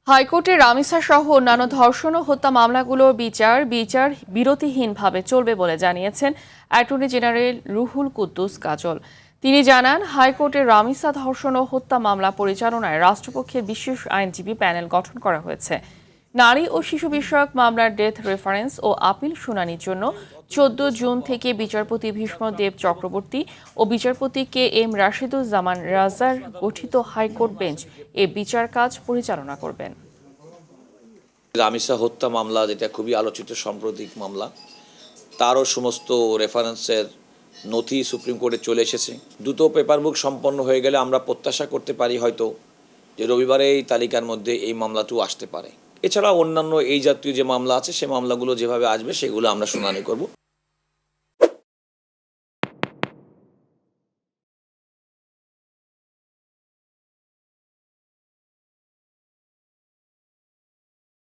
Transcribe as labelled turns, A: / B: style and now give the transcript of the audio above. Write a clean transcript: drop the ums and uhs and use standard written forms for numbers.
A: হাইকোর্টে রামিসা সহ অন্যান্য ধর্ষণ ও হত্যা মামলাগুলোর বিচার বিরতিহীনভাবে চলবে বলে জানিয়েছেন অ্যাটর্নি জেনারেল রুহুল কুদ্দুস কাজল। তিনি জানান, হাইকোর্টে রামিসা ধর্ষণ ও হত্যা মামলা পরিচালনায় রাষ্ট্রপক্ষের বিশেষ আইনজীবী প্যানেল গঠন করা হয়েছে। নারী ও শিশু বিষয়ক মামলার ডেথ রেফারেন্স ও আপিল শুনানির জন্য 14 জুন থেকে বিচারপতি ভীষ্মদেব চক্রবর্তী ও বিচারপতি কে এম রাশিদুজ্জামান রাজার গঠিত হাইকোর্ট বেঞ্চ এ বিচার কাজ পরিচালনা করবেন।
B: রামিসা হত্যা মামলা, যেটা খুবই আলোচিত সাম্প্রতিক মামলা, তারও সমস্ত রেফারেন্সের নথি সুপ্রিম কোর্টে চলে এসেছে। দ্রুত পেপার বুক সম্পন্ন হয়ে গেলে আমরা প্রত্যাশা করতে পারি হয়তো যে রবিবারে এই তালিকার মধ্যে এই মামলাটিও আসতে পারে। এছাড়া অন্যান্য এই জাতীয় যে মামলা আছে, সে মামলাগুলো যেভাবে আসবে সেগুলো আমরা শুনানি করব।